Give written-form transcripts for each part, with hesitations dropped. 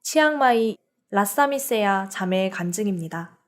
치앙마이 라사미세아 자매의 간증입니다.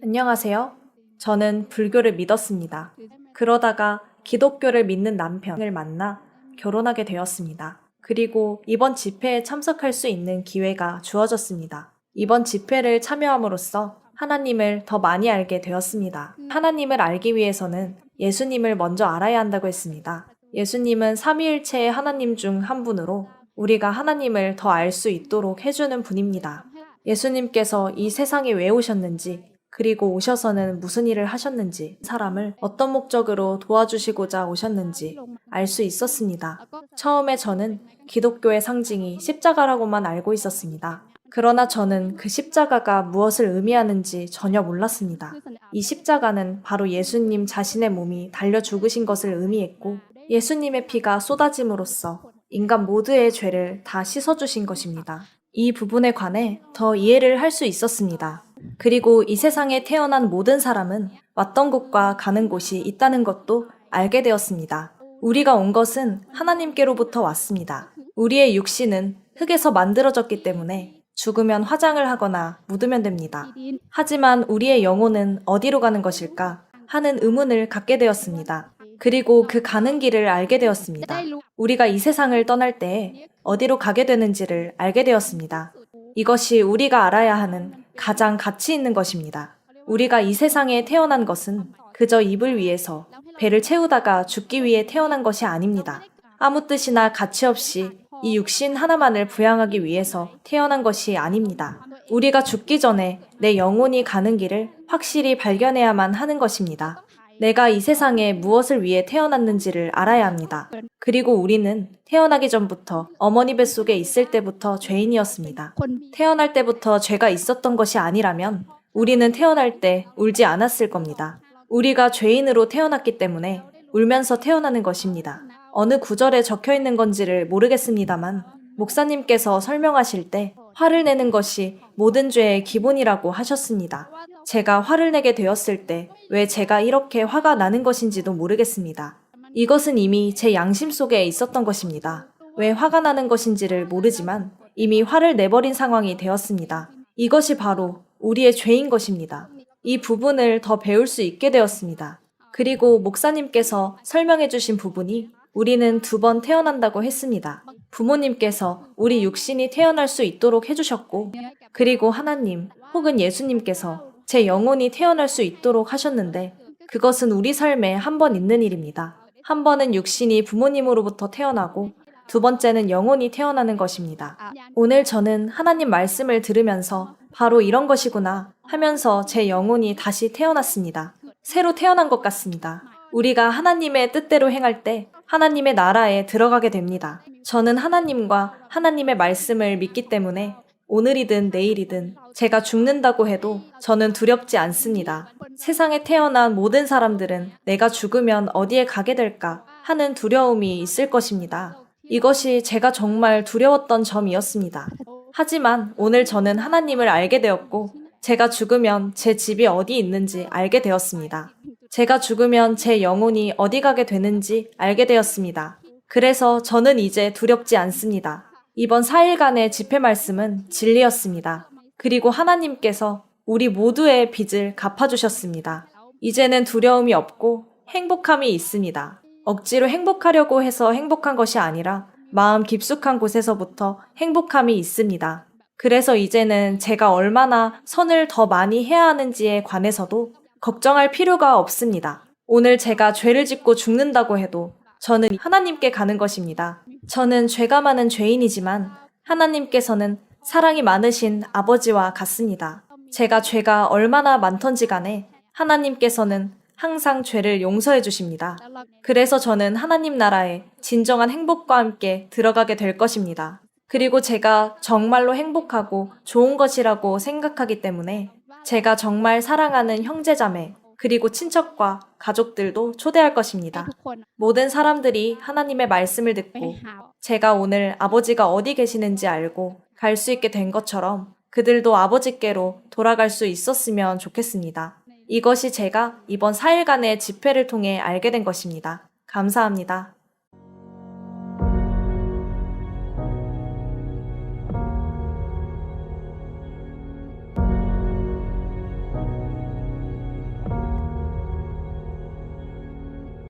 안녕하세요. 저는 불교를 믿었습니다. 그러다가 기독교를 믿는 남편을 만나 결혼하게 되었습니다. 그리고 이번 집회에 참석할 수 있는 기회가 주어졌습니다. 이번 집회를 참여함으로써 하나님을 더 많이 알게 되었습니다. 하나님을 알기 위해서는 예수님을 먼저 알아야 한다고 했습니다. 예수님은 삼위일체의 하나님 중 한 분으로 우리가 하나님을 더 알 수 있도록 해주는 분입니다. 예수님께서 이 세상에 왜 오셨는지, 그리고 오셔서는 무슨 일을 하셨는지, 사람을 어떤 목적으로 도와주시고자 오셨는지 알 수 있었습니다. 처음에 저는 기독교의 상징이 십자가라고만 알고 있었습니다. 그러나 저는 그 십자가가 무엇을 의미하는지 전혀 몰랐습니다. 이 십자가는 바로 예수님 자신의 몸이 달려 죽으신 것을 의미했고, 예수님의 피가 쏟아짐으로써 인간 모두의 죄를 다 씻어주신 것입니다. 이 부분에 관해 더 이해를 할 수 있었습니다. 그리고 이 세상에 태어난 모든 사람은 왔던 곳과 가는 곳이 있다는 것도 알게 되었습니다. 우리가 온 것은 하나님께로부터 왔습니다. 우리의 육신은 흙에서 만들어졌기 때문에 죽으면 화장을 하거나 묻으면 됩니다. 하지만 우리의 영혼은 어디로 가는 것일까 하는 의문을 갖게 되었습니다. 그리고 그 가는 길을 알게 되었습니다. 우리가 이 세상을 떠날 때에 어디로 가게 되는지를 알게 되었습니다. 이것이 우리가 알아야 하는 가장 가치 있는 것입니다. 우리가 이 세상에 태어난 것은 그저 입을 위해서 배를 채우다가 죽기 위해 태어난 것이 아닙니다. 아무 뜻이나 가치 없이 이 육신 하나만을 부양하기 위해서 태어난 것이 아닙니다. 우리가 죽기 전에 내 영혼이 가는 길을 확실히 발견해야만 하는 것입니다. 내가 이 세상에 무엇을 위해 태어났는지를 알아야 합니다. 그리고 우리는 태어나기 전부터 어머니 뱃속에 있을 때부터 죄인이었습니다. 태어날 때부터 죄가 있었던 것이 아니라면 우리는 태어날 때 울지 않았을 겁니다. 우리가 죄인으로 태어났기 때문에 울면서 태어나는 것입니다. 어느 구절에 적혀 있는 건지를 모르겠습니다만 목사님께서 설명하실 때 화를 내는 것이 모든 죄의 기본이라고 하셨습니다. 제가 화를 내게 되었을 때 왜 제가 이렇게 화가 나는 것인지도 모르겠습니다. 이것은 이미 제 양심 속에 있었던 것입니다. 왜 화가 나는 것인지를 모르지만 이미 화를 내버린 상황이 되었습니다. 이것이 바로 우리의 죄인 것입니다. 이 부분을 더 배울 수 있게 되었습니다. 그리고 목사님께서 설명해 주신 부분이 우리는 2번 태어난다고 했습니다. 부모님께서 우리 육신이 태어날 수 있도록 해주셨고, 그리고 하나님 혹은 예수님께서 제 영혼이 태어날 수 있도록 하셨는데, 그것은 우리 삶에 한 번 있는 일입니다. 한 번은 육신이 부모님으로부터 태어나고, 2번째는 영혼이 태어나는 것입니다. 오늘 저는 하나님 말씀을 들으면서 바로 이런 것이구나 하면서 제 영혼이 다시 태어났습니다. 새로 태어난 것 같습니다. 우리가 하나님의 뜻대로 행할 때 하나님의 나라에 들어가게 됩니다. 저는 하나님과 하나님의 말씀을 믿기 때문에 오늘이든 내일이든 제가 죽는다고 해도 저는 두렵지 않습니다. 세상에 태어난 모든 사람들은 내가 죽으면 어디에 가게 될까 하는 두려움이 있을 것입니다. 이것이 제가 정말 두려웠던 점이었습니다. 하지만 오늘 저는 하나님을 알게 되었고 제가 죽으면 제 집이 어디 있는지 알게 되었습니다. 제가 죽으면 제 영혼이 어디 가게 되는지 알게 되었습니다. 그래서 저는 이제 두렵지 않습니다. 이번 4일간의 집회 말씀은 진리였습니다. 그리고 하나님께서 우리 모두의 빚을 갚아주셨습니다. 이제는 두려움이 없고 행복함이 있습니다. 억지로 행복하려고 해서 행복한 것이 아니라 마음 깊숙한 곳에서부터 행복함이 있습니다. 그래서 이제는 제가 얼마나 선을 더 많이 해야 하는지에 관해서도 걱정할 필요가 없습니다. 오늘 제가 죄를 짓고 죽는다고 해도 저는 하나님께 가는 것입니다. 저는 죄가 많은 죄인이지만 하나님께서는 사랑이 많으신 아버지와 같습니다. 제가 죄가 얼마나 많던지 간에 하나님께서는 항상 죄를 용서해 주십니다. 그래서 저는 하나님 나라에 진정한 행복과 함께 들어가게 될 것입니다. 그리고 제가 정말로 행복하고 좋은 것이라고 생각하기 때문에 제가 정말 사랑하는 형제자매, 그리고 친척과 가족들도 초대할 것입니다. 모든 사람들이 하나님의 말씀을 듣고 제가 오늘 아버지가 어디 계시는지 알고 갈 수 있게 된 것처럼 그들도 아버지께로 돌아갈 수 있었으면 좋겠습니다. 이것이 제가 이번 4일간의 집회를 통해 알게 된 것입니다. 감사합니다.